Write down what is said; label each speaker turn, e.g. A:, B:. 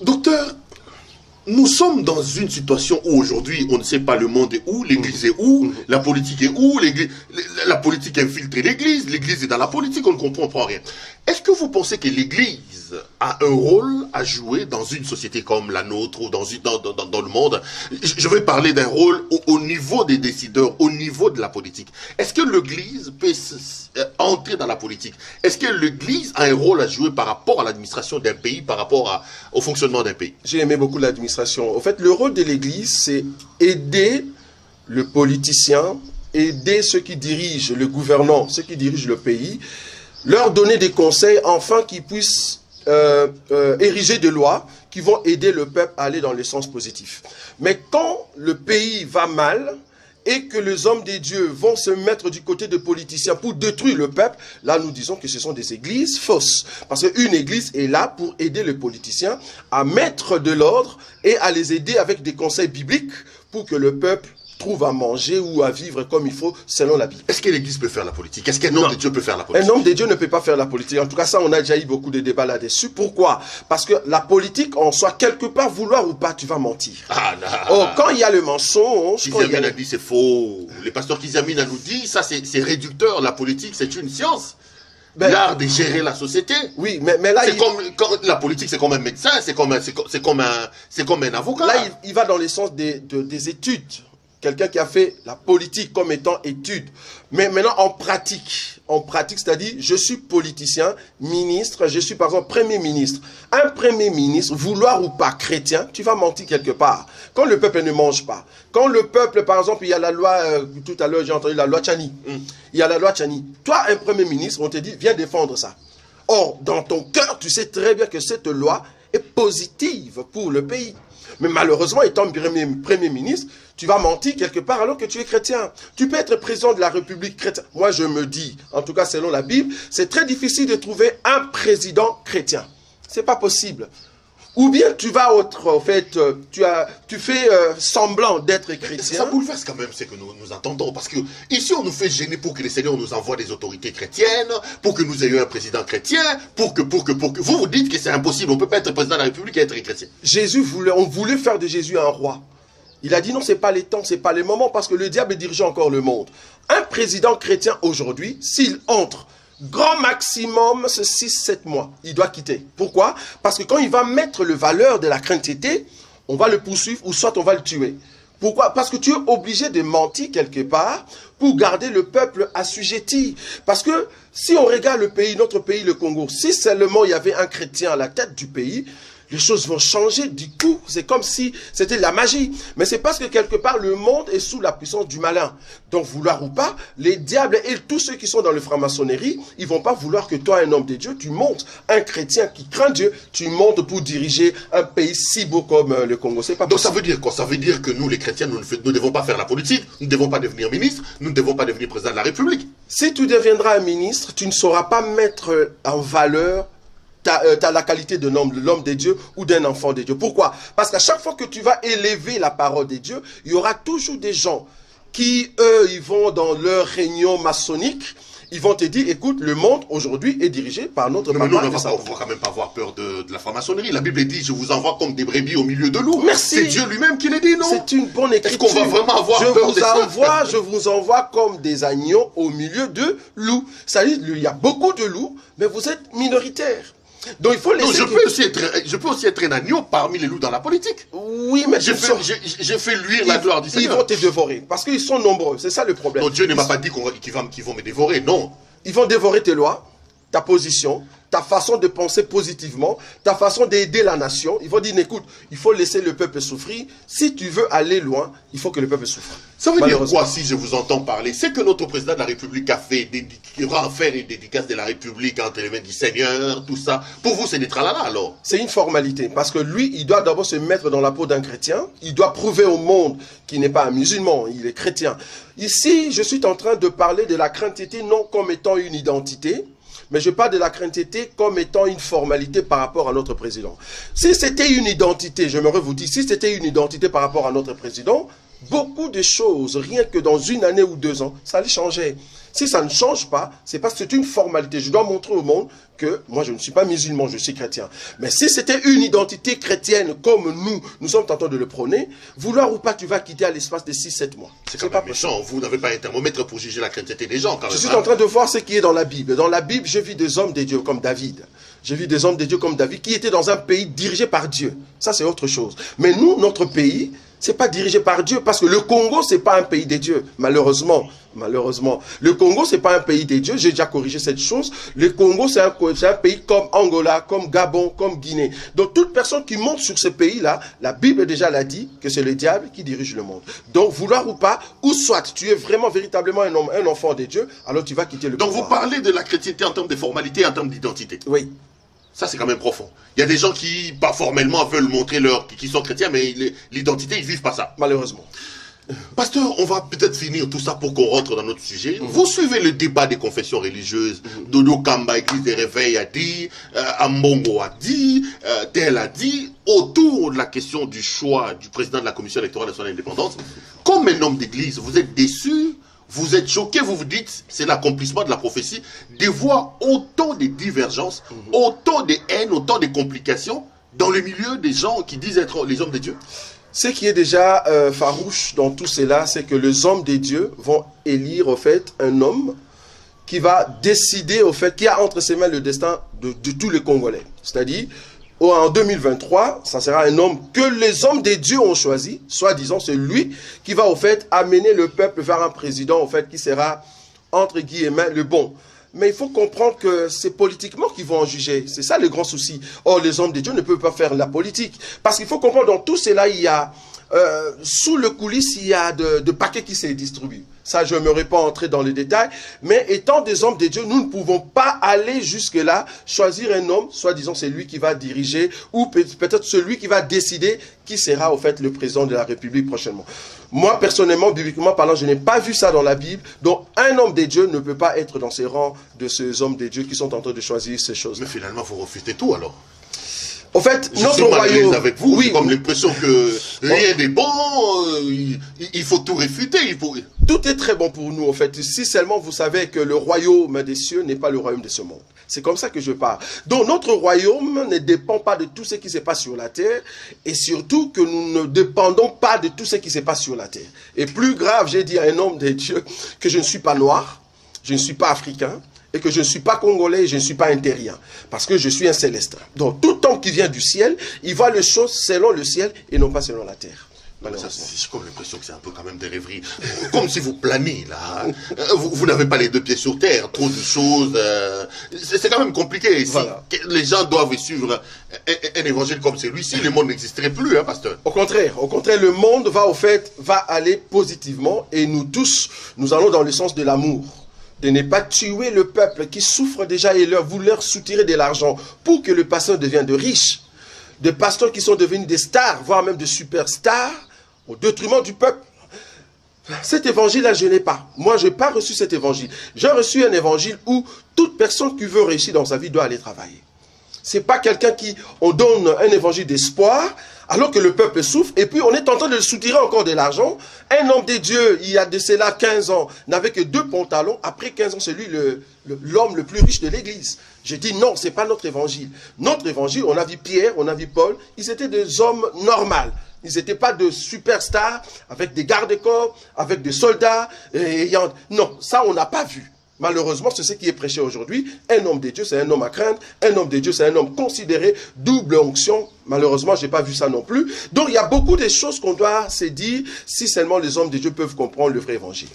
A: Docteur, nous sommes dans une situation où aujourd'hui, on ne sait pas le monde est où, l'église est où, la politique est où, la politique infiltre l'église est dans la politique, on ne comprend pas rien. Est-ce que vous pensez que l'église a un rôle à jouer dans une société comme la nôtre ou dans le monde? Je vais parler d'un rôle au niveau des décideurs, au niveau de la politique. Est-ce que l'église peut entrer dans la politique? Est-ce que l'église a un rôle à jouer par rapport à l'administration d'un pays, par rapport au fonctionnement d'un pays?
B: J'ai aimé beaucoup l'administration. En fait, le rôle de l'église, c'est aider le politicien, aider ceux qui dirigent le gouvernement, ceux qui dirigent le pays, leur donner des conseils afin qu'ils puissent ériger des lois qui vont aider le peuple à aller dans le sens positif. Mais quand le pays va mal et que les hommes des dieux vont se mettre du côté des politiciens pour détruire le peuple, là nous disons que ce sont des églises fausses. Parce qu'une église est là pour aider les politiciens à mettre de l'ordre et à les aider avec des conseils bibliques pour que le peuple trouve à manger ou à vivre comme il faut selon la Bible.
A: Est-ce que l'église peut faire la politique? Est-ce qu'un homme de Dieu peut faire la politique?
B: Un homme de Dieu ne peut pas faire la politique. En tout cas, ça, on a déjà eu beaucoup de débats là-dessus. Pourquoi? Parce que la politique, en soi, quelque part, vouloir ou pas, tu vas mentir.
A: Ah,
B: oh, quand il y a le mensonge...
A: Kizamine a dit c'est faux. Le pasteur Kizamine a nous dit, ça c'est réducteur. La politique, c'est une science. L'art de gérer la société.
B: Oui, mais là...
A: la politique, c'est comme un médecin, c'est comme un avocat.
B: Là, il va dans le sens des études. Quelqu'un qui a fait la politique comme étant étude. Mais maintenant, en pratique, c'est-à-dire, je suis politicien, ministre, je suis par exemple premier ministre. Un premier ministre, vouloir ou pas chrétien, tu vas mentir quelque part. Quand le peuple ne mange pas, quand le peuple, par exemple, il y a la loi, tout à l'heure j'ai entendu la loi Tchani, il y a la loi Tchani. Toi, un premier ministre, on te dit, viens défendre ça. Or, dans ton cœur, tu sais très bien que cette loi est positive pour le pays. Mais malheureusement, étant premier ministre, tu vas mentir quelque part alors que tu es chrétien. Tu peux être président de la République chrétienne. Moi, je me dis, en tout cas selon la Bible, c'est très difficile de trouver un président chrétien. C'est pas possible. Ou bien tu vas en fait, tu fais semblant d'être chrétien.
A: Ça bouleverse quand même ce que nous entendons. Parce que ici, on nous fait gêner pour que le Seigneur nous envoie des autorités chrétiennes, pour que nous ayons un président chrétien, pour que... Vous dites que c'est impossible. On ne peut pas être président de la République et être chrétien.
B: On voulait faire de Jésus un roi. Il a dit non, ce n'est pas les temps, ce n'est pas les moments, parce que le diable dirige encore le monde. Un président chrétien aujourd'hui, s'il entre... grand maximum, c'est 6-7 mois. Il doit quitter. Pourquoi? Parce que quand il va mettre le valeur de la crainteté, on va le poursuivre ou soit on va le tuer. Pourquoi? Parce que tu es obligé de mentir quelque part pour garder le peuple assujetti. Parce que si on regarde le pays, notre pays, le Congo, si seulement il y avait un chrétien à la tête du pays, les choses vont changer du coup. C'est comme si c'était la magie. Mais c'est parce que quelque part, le monde est sous la puissance du malin. Donc, vouloir ou pas, les diables et tous ceux qui sont dans le franc-maçonnerie, ils vont pas vouloir que toi, un homme de Dieu, tu montes. Un chrétien qui craint Dieu, tu montes pour diriger un pays si beau comme le Congo. C'est pas possible.
A: Donc, ça veut dire quoi? Ça veut dire que nous, les chrétiens, nous ne devons pas faire la politique. Nous ne devons pas devenir ministre. Nous ne devons pas devenir président de la République.
B: Si tu deviendras un ministre, tu ne sauras pas mettre en valeur la qualité de l'homme de Dieu ou d'un enfant de Dieu. Pourquoi? Parce qu'à chaque fois que tu vas élever la parole de Dieu, il y aura toujours des gens qui, eux, ils vont dans leur réunion maçonnique, ils vont te dire, écoute, le monde aujourd'hui est dirigé par notre papa.
A: Mais nous, on ne va quand même pas avoir peur de la franc-maçonnerie. La Bible dit, je vous envoie comme des brebis au milieu de loups.
B: Merci.
A: C'est Dieu lui-même qui l'a dit, non?
B: C'est une bonne écriture.
A: Est-ce qu'on va vraiment avoir peur de ça?
B: Je vous envoie comme des agneaux au milieu de loups. C'est-à-dire, il y a beaucoup de loups, mais vous êtes minoritaires. Donc il faut laisser...
A: Donc, je peux aussi être un agneau parmi les loups dans la politique.
B: Oui, mais
A: je fais luire la gloire du Seigneur.
B: Ils vont te dévorer, parce qu'ils sont nombreux, c'est ça le problème.
A: Donc Dieu ne m'a pas dit qu'ils vont me dévorer, non.
B: Ils vont dévorer tes lois, ta position, ta façon de penser positivement, ta façon d'aider la nation. Ils vont dire, écoute, il faut laisser le peuple souffrir. Si tu veux aller loin, il faut que le peuple souffre.
A: Ça veut dire quoi si je vous entends parler? C'est que notre président de la République a fait faire une dédicace de la République entre les mains du Seigneur, tout ça. Pour vous, c'est des tralala alors?
B: C'est une formalité. Parce que lui, il doit d'abord se mettre dans la peau d'un chrétien. Il doit prouver au monde qu'il n'est pas un musulman, il est chrétien. Ici, je suis en train de parler de la crainteté non comme étant une identité, mais je parle de la crainteté comme étant une formalité par rapport à notre président. Si c'était une identité, j'aimerais vous dire, si c'était une identité par rapport à notre président, beaucoup de choses, rien que dans une année ou 2 ans, ça allait changer. Si ça ne change pas, c'est parce que c'est une formalité. Je dois montrer au monde que moi, je ne suis pas musulman, je suis chrétien. Mais si c'était une identité chrétienne comme nous sommes en train de le prôner, vouloir ou pas, tu vas quitter à l'espace de 6-7 mois.
A: C'est quand même méchant. Vous n'avez pas un thermomètre pour juger la chrétienté des gens, quand même.
B: Je suis en train de voir ce qui est dans la Bible. Dans la Bible, je vis des hommes de Dieu comme David. Je vis des hommes de Dieu comme David qui étaient dans un pays dirigé par Dieu. Ça, c'est autre chose. Mais nous, notre pays, c'est pas dirigé par Dieu parce que le Congo, c'est pas un pays des dieux, malheureusement. Malheureusement. Le Congo, c'est pas un pays des dieux. J'ai déjà corrigé cette chose. Le Congo, c'est un pays comme Angola, comme Gabon, comme Guinée. Donc, toute personne qui monte sur ce pays-là, la Bible déjà l'a dit, que c'est le diable qui dirige le monde. Donc, vouloir ou pas, ou soit tu es vraiment, véritablement un enfant de Dieu, alors tu vas quitter le pouvoir.
A: Donc, vous parlez de la chrétienté en termes de formalité, en termes d'identité.
B: Oui.
A: Ça, c'est quand même profond. Il y a des gens qui, pas formellement, veulent montrer qu'ils sont chrétiens, mais l'identité, ils vivent pas ça.
B: Malheureusement.
A: Pasteur, on va peut-être finir tout ça pour qu'on rentre dans notre sujet. Vous suivez le débat des confessions religieuses. Dodo Kamba, Église des Réveils a dit, Ambongo a dit, Tel a dit, autour de la question du choix du président de la Commission électorale de son indépendance. Comme un homme d'église, vous êtes déçu, vous êtes choqué, vous vous dites, c'est l'accomplissement de la prophétie, de voir autant de divergences, autant de haine, autant de complications dans le milieu des gens qui disent être les hommes de Dieu.
B: Ce qui est déjà farouche dans tout cela, c'est que les hommes des dieux vont élire au fait un homme qui va décider au fait, qui a entre ses mains le destin de tous les Congolais. C'est-à-dire, en 2023, ça sera un homme que les hommes des dieux ont choisi, soi-disant c'est lui qui va au fait amener le peuple vers un président au fait qui sera entre guillemets le bon. Mais il faut comprendre que c'est politiquement qu'ils vont en juger. C'est ça le grand souci. Or, les hommes de Dieu ne peuvent pas faire la politique. Parce qu'il faut comprendre, dans tout cela, il y a, sous le coulisses, il y a de paquets qui se distribuent. Ça, je n'aimerais pas entrer dans les détails. Mais étant des hommes de Dieu, nous ne pouvons pas aller jusque-là, choisir un homme, soi-disant c'est lui qui va diriger, ou peut-être celui qui va décider qui sera, au fait, le président de la République prochainement. Moi, personnellement, bibliquement parlant, je n'ai pas vu ça dans la Bible. Donc, un homme des dieux ne peut pas être dans ces rangs de ces hommes des dieux qui sont en train de choisir ces choses.
A: Mais finalement, vous refusez tout alors.
B: En fait,
A: notre royaume avec vous, oui, comme l'impression que rien n'est bon, il faut tout réfuter.
B: Tout est très bon pour nous, en fait. Si seulement vous savez que le royaume des cieux n'est pas le royaume de ce monde. C'est comme ça que je parle. Donc notre royaume ne dépend pas de tout ce qui se passe sur la terre, et surtout que nous ne dépendons pas de tout ce qui se passe sur la terre. Et plus grave, j'ai dit à un homme de Dieu que je ne suis pas noir, je ne suis pas africain, et que je ne suis pas congolais et je ne suis pas interien. Parce que je suis un célestin. Donc tout homme qui vient du ciel, il voit les choses selon le ciel et non pas selon la terre.
A: J'ai comme l'impression que c'est un peu quand même des rêveries. Comme si vous planez là. Vous n'avez pas les deux pieds sur terre. Trop de choses. C'est quand même compliqué. Voilà. Si les gens doivent suivre un évangile comme celui-ci, le monde n'existerait plus, hein, pasteur.
B: Au contraire, le monde va aller positivement et nous tous, nous allons dans le sens de l'amour. De ne pas tuer le peuple qui souffre déjà et vous leur soutirer de l'argent pour que le pasteur devienne de riches. Des pasteurs qui sont devenus des stars, voire même des superstars, au détriment du peuple. Cet évangile-là, je n'ai pas. Moi, je n'ai pas reçu cet évangile. J'ai reçu un évangile où toute personne qui veut réussir dans sa vie doit aller travailler. Ce n'est pas quelqu'un qui, on donne un évangile d'espoir, alors que le peuple souffre, et puis on est en train de soutirer encore de l'argent. Un homme de Dieu, il y a de cela 15 ans, n'avait que 2 pantalons. Après 15 ans, c'est lui l'homme le plus riche de l'église. J'ai dit non, ce n'est pas notre évangile. Notre évangile, on a vu Pierre, on a vu Paul, ils étaient des hommes normaux. Ils n'étaient pas de superstars, avec des gardes-corps, avec des soldats. Non, ça on n'a pas vu. Malheureusement, c'est ce qui est prêché aujourd'hui. Un homme de Dieu, c'est un homme à craindre. Un homme de Dieu, c'est un homme considéré, double onction. Malheureusement, je n'ai pas vu ça non plus. Donc, il y a beaucoup de choses qu'on doit se dire si seulement les hommes de Dieu peuvent comprendre le vrai évangile.